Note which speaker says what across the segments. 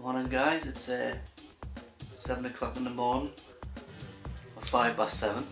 Speaker 1: Morning guys, it's 7 o'clock in the morning, or 5 past 7,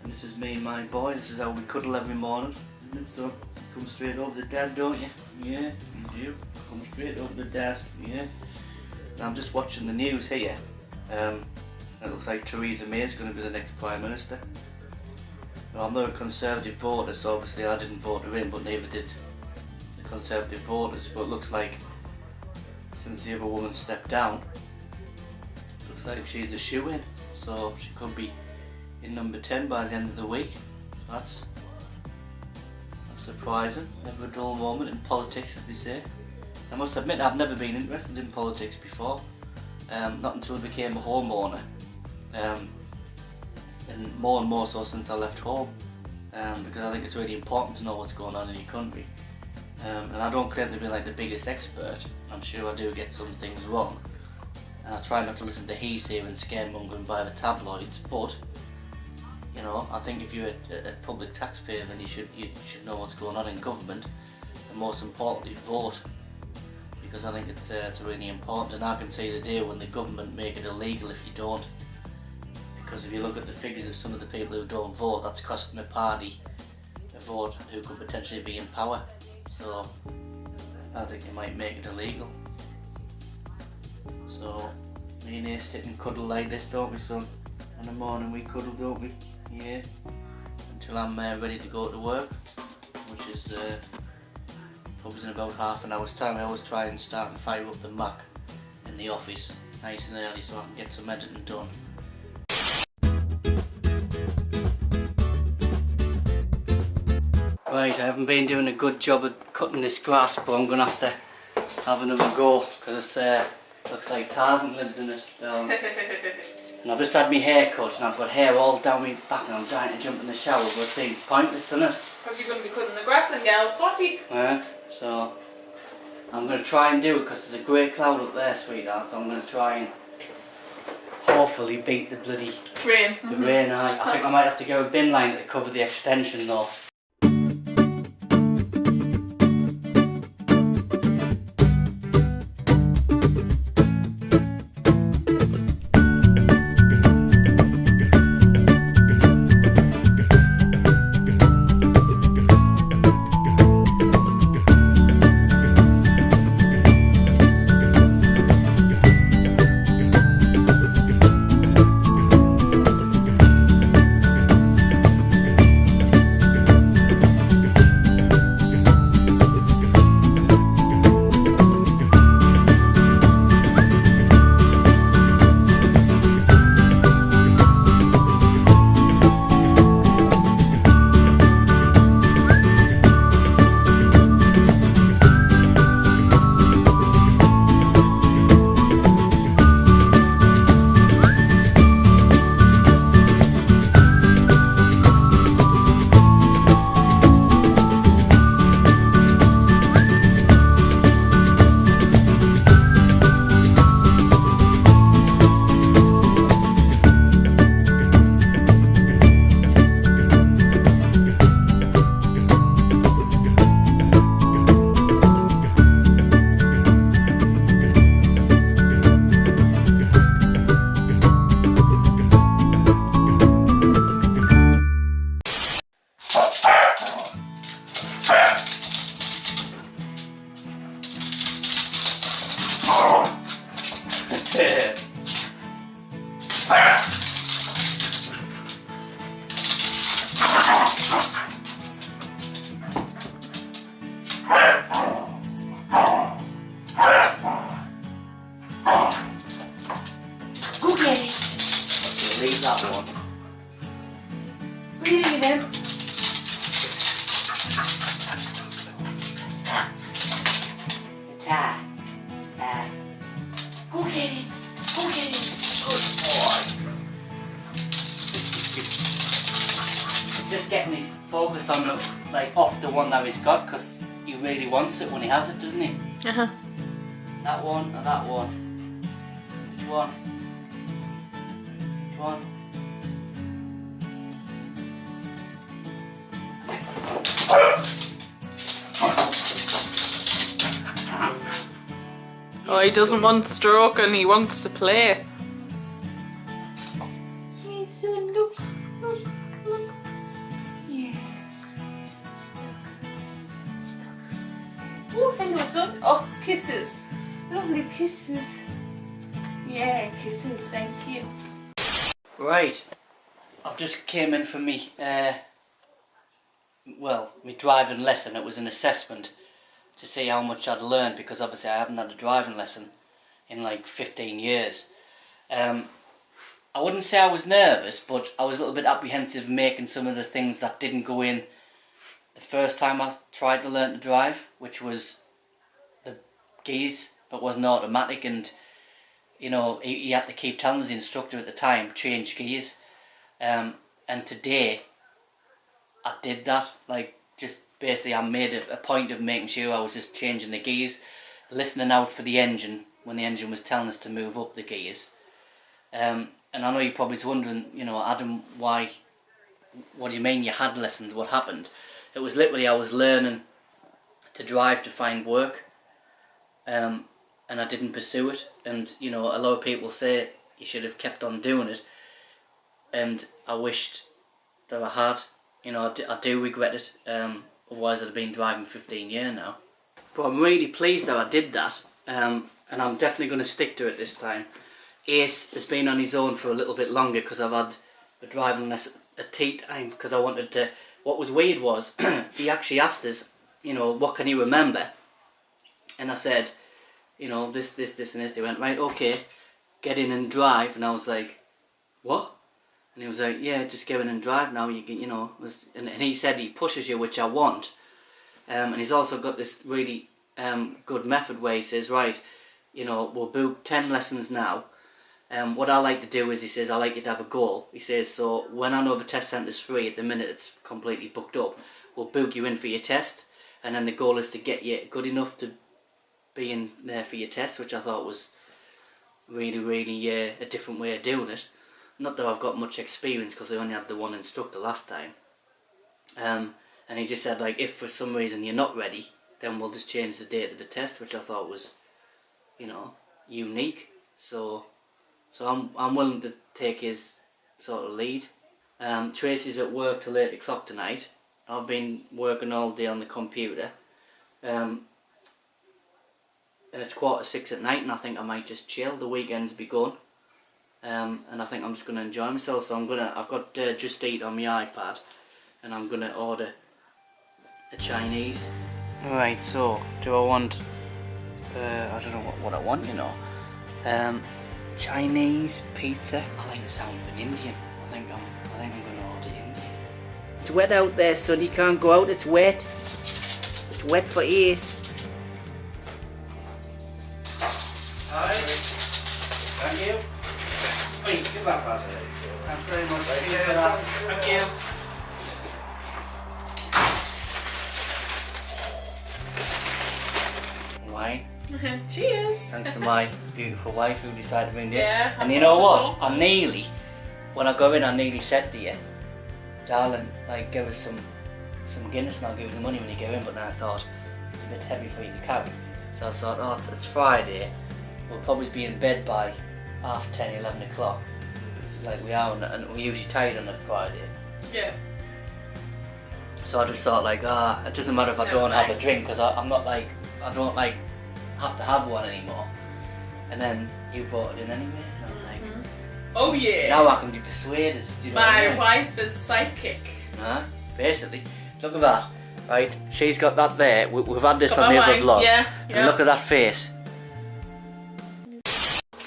Speaker 1: and this is me and my boy. This is how we cuddle every morning, isn't it? So, you come straight over to dad, don't you? Yeah, you do. Come straight over to dad, yeah. Now I'm just watching the news here. It looks like Theresa May is going to be the next Prime Minister. Well, I'm not a Conservative voter, so obviously I didn't vote her in, but neither did the Conservative voters. But it looks like since the other woman stepped down, looks like she's a shoo-in, so she could be in number 10 by the end of the week. So that's surprising. Never a dull moment in politics, as they say. I must admit I've never been interested in politics before, not until I became a homeowner, and more so since I left home, because I think it's really important to know what's going on in your country. And I don't claim to be like the biggest expert. I'm sure I do get some things wrong, and I try not to listen to hearsay and scaremongering via the tabloids, but you know, I think if you're a public taxpayer, then you should know what's going on in government, and most importantly vote, because I think it's really important. And I can see the day when the government make it illegal if you don't, because if you look at the figures of some of the people who don't vote, that's costing the party a vote who could potentially be in power. So I think they might make it illegal. So me and Ace sit and cuddle like this, don't we, son? In the morning we cuddle, don't we? Yeah. Until I'm ready to go to work, which is probably in about half an hour's time. I always try and start and fire up the Mac in the office nice and early so I can get some editing done. Right, I haven't been doing a good job of cutting this grass, but I'm going to have to have another go, because it looks like Tarzan lives in it. And I've just had my hair cut and I've got hair all down my back and I'm dying to jump in the shower, but it seems pointless, doesn't it?
Speaker 2: Because you're going to be cutting the grass and get all sweaty.
Speaker 1: Yeah, so I'm going to try and do it because there's a grey cloud up there, sweetheart, so I'm going to try and hopefully beat the bloody
Speaker 2: rain.
Speaker 1: The rain. I think I might have to go a bin line to cover the extension though. Leave that one.
Speaker 2: What are you doing then? Go get it. Go get it.
Speaker 1: Good boy. Just getting his focus on the, off the one that he's got, because he really wants it when he has it, doesn't he?
Speaker 2: Uh-huh.
Speaker 1: That one or that one? Which one? Which one?
Speaker 2: Oh, he doesn't want stroking, he wants to play.
Speaker 1: Hey, son, look, look, look. Yeah.
Speaker 2: Oh, hello, son. Oh, kisses. Lovely kisses. Yeah, kisses, thank you.
Speaker 1: Right, I've just came in for me, my driving lesson. It was an assessment to see how much I'd learned, because obviously I haven't had a driving lesson in like 15 years. I wouldn't say I was nervous, but I was a little bit apprehensive making some of the things that didn't go in the first time I tried to learn to drive, which was the gears. It wasn't automatic, and you know, he had to keep telling the instructor at the time, change gears. And today I did that, like, just basically I made a point of making sure I was just changing the gears, listening out for the engine when the engine was telling us to move up the gears. And I know you're probably wondering, you know, Adam, what do you mean you had lessons, what happened? It was literally I was learning to drive to find work, and I didn't pursue it. And, you know, a lot of people say you should have kept on doing it, and I wished that I had. You know, I do regret it, otherwise I'd have been driving 15 years now. But I'm really pleased that I did that, and I'm definitely going to stick to it this time. Ace has been on his own for a little bit longer because I've had a driving lesson at tea time, because I wanted to... What was weird was, he actually asked us, you know, what can you remember? And I said, you know, this and this. They went, right, okay, get in and drive. And I was like, what? And he was like, yeah, just get in and drive now. You can, you know. And he said he pushes you, which I want. And he's also got this really good method where he says, right, you know, we'll book 10 lessons now. What I like to do is, he says, I like you to have a goal. He says, so when I know the test centre's free, at the minute it's completely booked up, we'll book you in for your test. And then the goal is to get you good enough to be in there for your test, which I thought was really a different way of doing it. Not that I've got much experience, because I only had the one instructor last time. And he just said, like, if for some reason you're not ready, then we'll just change the date of the test, which I thought was, you know, unique. So I'm willing to take his sort of lead. Tracy's at work till 8 o'clock tonight. I've been working all day on the computer. And it's 5:45 at night, and I think I might just chill. The weekend's begun. And I think I'm just going to enjoy myself, so I've got Just Eat on my iPad, and I'm going to order a Chinese. Right, so, do I want, I don't know what I want, you know. Chinese, pizza. I like the sound of an Indian. I think I'm going to order Indian. It's wet out there, son, you can't go out, it's wet. It's wet for Ace. Alright, thank you. Wait, give back that. Thanks very much. Thank you. Wine.
Speaker 2: Cheers.
Speaker 1: Thanks to my beautiful wife who decided to bring it.
Speaker 2: Yeah.
Speaker 1: And you know what? When I go in, I nearly said to you, darling, like, give us some Guinness and I'll give you the money when you go in. But then I thought, it's a bit heavy for you to carry. So I thought, oh, it's Friday. We'll probably be in bed by 10, 11 o'clock, like we are, and we're usually tired on a Friday.
Speaker 2: Yeah.
Speaker 1: So I just thought, like, it doesn't matter if I don't have a drink, because I'm not like, I don't like have to have one anymore. And then you brought it in anyway, and I was like,
Speaker 2: oh yeah.
Speaker 1: now I can be persuaded. Do you know what I mean?
Speaker 2: wife is psychic.
Speaker 1: Basically, look at that. Right, she's got that there. We've had this
Speaker 2: Got
Speaker 1: on the
Speaker 2: my
Speaker 1: other
Speaker 2: wine,
Speaker 1: vlog.
Speaker 2: yeah,
Speaker 1: And look at that face.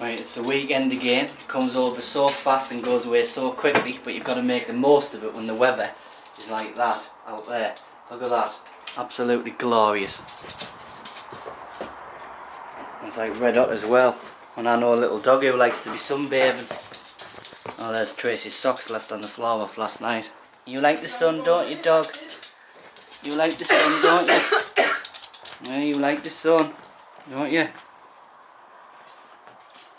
Speaker 1: Right, it's the weekend again. It comes over so fast and goes away so quickly, but you've got to make the most of it when the weather is like that out there. Look at that. Absolutely glorious. It's like red hot as well. And I know a little dog who likes to be sunbathing. Oh, there's Tracy's socks left on the floor off last night. You like the sun, don't you, dog? You like the sun, don't you? Yeah, you like the sun, don't you?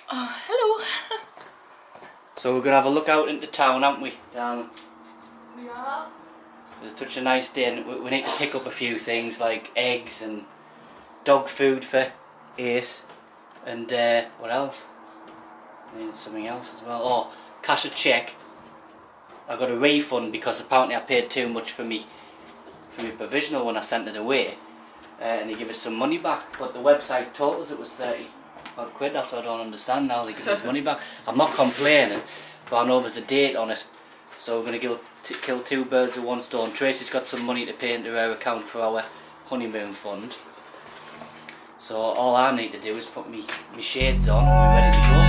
Speaker 2: Oh, hello.
Speaker 1: So we're going to have a look out into town, aren't we, darling?
Speaker 2: Yeah.
Speaker 1: It's such a nice day, and we need to pick up a few things like eggs and dog food for Ace. And what else? I needed something else as well. Oh, cash a cheque. I got a refund because apparently I paid too much for me provisional when I sent it away, and they give us some money back. But the website told us it was 30 odd quid. That's what I don't understand now. They give us money back. I'm not complaining, but I know there's a date on it, so we're gonna kill two birds with one stone. Tracy's got some money to pay into her account for our honeymoon fund. So all I need to do is put me shades on and we're ready to go.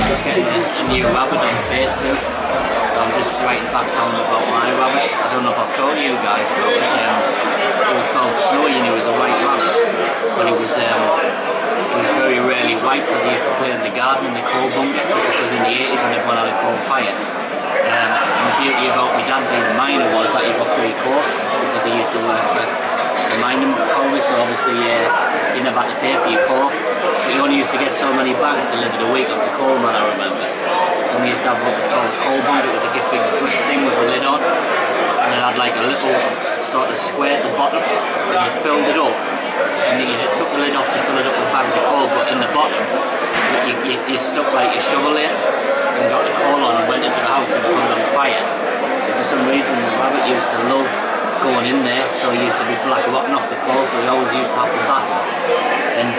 Speaker 1: Just getting a new rabbit on Facebook, so I'm just writing back telling them about my rabbit. I don't know if I've told you guys about it. He was called Snowy and he was a white rabbit, but he was very rarely white because he used to play in the garden in the coal bunker, because this was in the 80s when everyone had a coal fire. And the beauty about my dad being a miner was that he got free coal because he used to work for the mining college, so obviously you never had to pay for your coal. But you only used to get so many bags delivered a week off the coal man, I remember. And we used to have what was called a coal bunker. It was a big brick thing with a lid on, and it had like a little sort of square at the bottom, and you filled it up, and then you just took the lid off to fill it up with bags of coal, but in the bottom you stuck like your shovel in and got the coal on and went into the house and put it on the fire. But for some reason the rabbit used to love going in there, so he used to be black rotten off the coal, so he always used to have the bath, and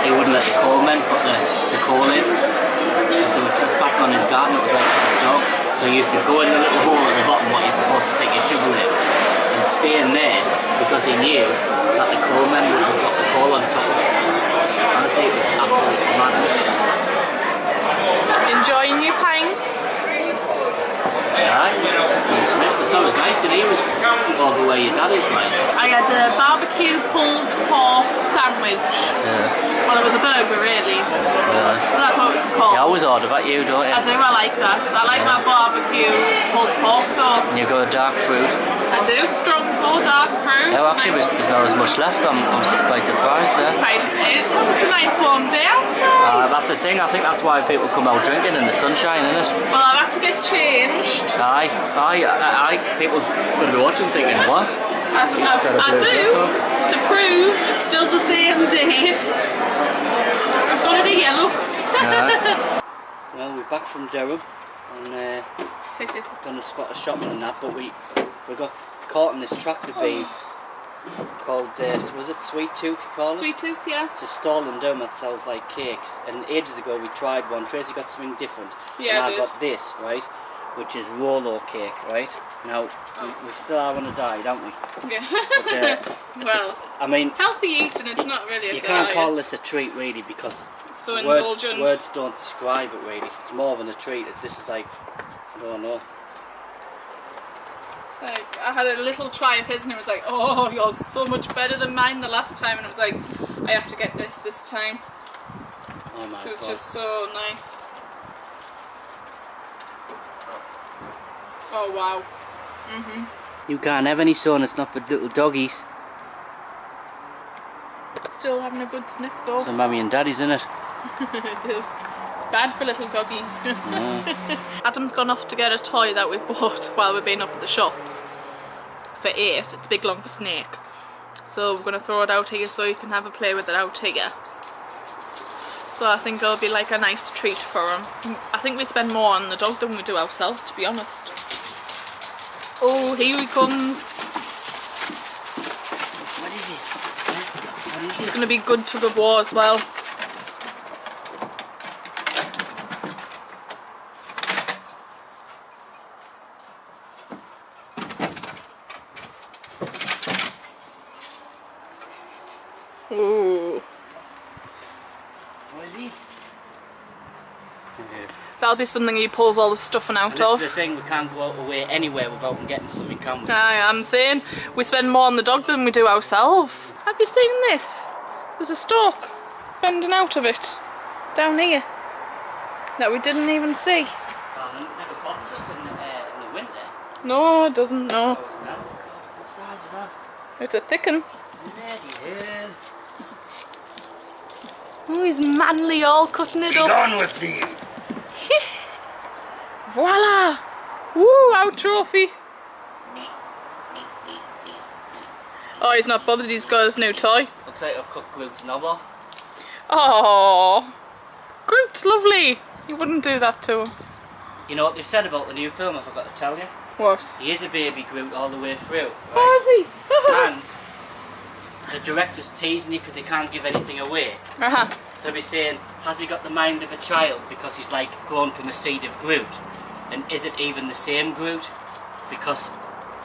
Speaker 1: he wouldn't let the coalmen put the coal in because they were trespassing on his garden. It was like a dog, so he used to go in the little hole at the bottom what you're supposed to stick your shovel in and stay in there because he knew that the coalmen would drop the coal on top of it. Honestly, it was absolute madness.
Speaker 2: Enjoying your pints?
Speaker 1: Yeah, it's not as nice and he was over where your dad is, mate.
Speaker 2: I had a barbecue pulled pork sandwich.
Speaker 1: Yeah.
Speaker 2: Well, it was a burger, really.
Speaker 1: Yeah.
Speaker 2: Well, that's what it's called.
Speaker 1: You always order that, you don't you?
Speaker 2: I do, I like that. I like my barbecue pulled pork, though.
Speaker 1: And you go dark fruit.
Speaker 2: I do, strong go dark fruit.
Speaker 1: Yeah, well, actually, there's not as much left. I'm quite surprised there.
Speaker 2: Right, it's because it's a nice warm day outside.
Speaker 1: That's the thing. I think that's why people come out drinking in the sunshine, isn't it?
Speaker 2: Well, I've had to get changed.
Speaker 1: Aye. People's going to be watching thinking, what?
Speaker 2: I do, to prove it's still the same day. I've got it here, look.
Speaker 1: Yeah. Well, we're back from Durham and done a spot of shopping and that, but we got caught in this tractor beam called, was it Sweet Tooth you call it?
Speaker 2: Sweet Tooth, yeah.
Speaker 1: It's a stall in Durham that sells like cakes, and ages ago we tried one. Tracy got something different.
Speaker 2: Yeah,
Speaker 1: and I got this, right, which is Rolo cake, right? Now, we still are on a diet, aren't we?
Speaker 2: Yeah.
Speaker 1: But,
Speaker 2: well,
Speaker 1: I mean,
Speaker 2: healthy eating, it's not really a
Speaker 1: you
Speaker 2: diet.
Speaker 1: can't call this a treat really, because
Speaker 2: so indulgent.
Speaker 1: Words don't describe it really. It's more than a treat. This is like, I don't know.
Speaker 2: It's like, I had a little try of his and it was like, oh, yours is so much better than mine the last time, and it was like, I have to get this time.
Speaker 1: Oh my
Speaker 2: So it was
Speaker 1: God.
Speaker 2: just so nice. Oh wow.
Speaker 1: You can't have any son, it's not for little doggies.
Speaker 2: Still having a good sniff though.
Speaker 1: So mummy and daddy's in it.
Speaker 2: It is. It's bad for little doggies.
Speaker 1: Yeah.
Speaker 2: Adam's gone off to get a toy that we've bought while we've been up at the shops for Ace. It's a big long snake. So we're going to throw it out here so you can have a play with it out here. So I think it'll be like a nice treat for him. I think we spend more on the dog than we do ourselves, to be honest. Oh, here he comes.
Speaker 1: What is it? What is
Speaker 2: It's
Speaker 1: it?
Speaker 2: going to be good tug of war as well. Ooh.
Speaker 1: What is it?
Speaker 2: That'll be something he pulls all the stuffing out
Speaker 1: This
Speaker 2: of.
Speaker 1: is the thing, we can't go away anywhere without him getting something, can we?
Speaker 2: I'm saying we spend more on the dog than we do ourselves. Have you seen this? There's a stalk bending out of it down here that we didn't even see.
Speaker 1: Well, it never bothers us in the winter.
Speaker 2: No, it doesn't. No,
Speaker 1: What size of that?
Speaker 2: it's a thick one. Oh, he's manly all cutting it up.
Speaker 1: Gone with thee.
Speaker 2: Voila! Woo, our trophy. Oh, he's not bothered, he's got his new toy.
Speaker 1: Looks like I've cut Groot's knob off.
Speaker 2: Oh, Groot's lovely. You wouldn't do that to him.
Speaker 1: You know what they've said about the new film, I forgot to tell you?
Speaker 2: What?
Speaker 1: He is a baby Groot all the way through.
Speaker 2: Oh, is he?
Speaker 1: And the director's teasing you because he can't give anything away.
Speaker 2: Uh-huh.
Speaker 1: So he's saying, has he got the mind of a child because he's like grown from a seed of Groot? And is it even the same Groot? Because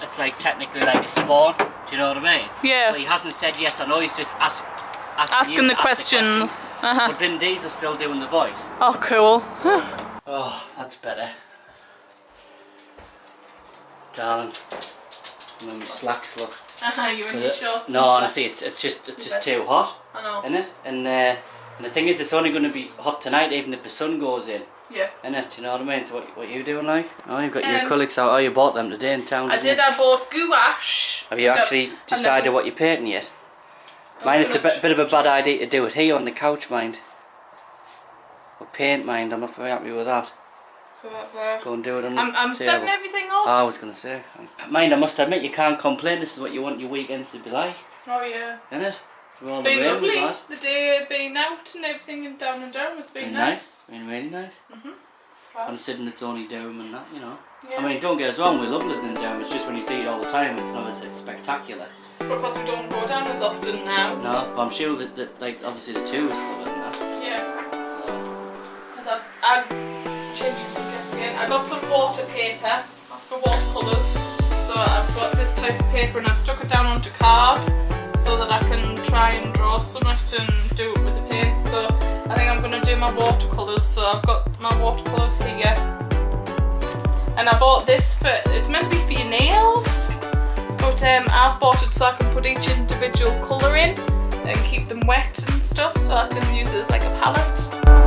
Speaker 1: it's like technically like a spawn. Do you know what I mean?
Speaker 2: Yeah.
Speaker 1: Well, he hasn't said yes or no, he's just
Speaker 2: Asking
Speaker 1: you
Speaker 2: the
Speaker 1: to ask
Speaker 2: questions. Uh-huh.
Speaker 1: But Vin Diesel's still doing the voice.
Speaker 2: Oh, cool.
Speaker 1: Oh, that's better. Darling. I'm in my slacks, look.
Speaker 2: You in your shorts?
Speaker 1: No, honestly, it's just too hot.
Speaker 2: I know.
Speaker 1: Isn't it? And the thing is, it's only going to be hot tonight, even if the sun goes in.
Speaker 2: Yeah.
Speaker 1: Isn't it? Do you know what I mean? So what you doing like? Oh, you've got your acrylics out. Oh, you bought them today in town.
Speaker 2: I did. I bought gouache.
Speaker 1: Have you actually decided what you're painting yet? Mind, it's a bit of a bad idea to do it here on the couch, mind. Or paint, mind. I'm not very happy with that.
Speaker 2: So
Speaker 1: Go and do it on the
Speaker 2: I'm
Speaker 1: table.
Speaker 2: setting everything up.
Speaker 1: I was going to say. Mind, I must admit, you can't complain. This is what you want your weekends to be like.
Speaker 2: Oh yeah.
Speaker 1: Isn't it? Through all
Speaker 2: It's been
Speaker 1: the rain
Speaker 2: lovely.
Speaker 1: we've had.
Speaker 2: The day being out and everything and down and down. It's been nice.
Speaker 1: Been really nice.
Speaker 2: Wow.
Speaker 1: Considering it's only Durham and that, you know.
Speaker 2: Yeah.
Speaker 1: I mean, don't get us wrong, we love living in Durham. It's just when you see it all the time, it's not as spectacular.
Speaker 2: Because we don't go down as often now.
Speaker 1: No, but I'm sure that like, obviously the tourists love it and that.
Speaker 2: Yeah. Because I'm changing something again. I got some water paper for watercolours. So I've got this type of paper and I've stuck it down onto card so that I can try and draw something and do it with the paint. So I think I'm going to do my watercolours. So I've got my watercolours here. And I bought this for, it's meant to be for your nails. But I've bought it so I can put each individual colour in and keep them wet and stuff, so I can use it as like a palette.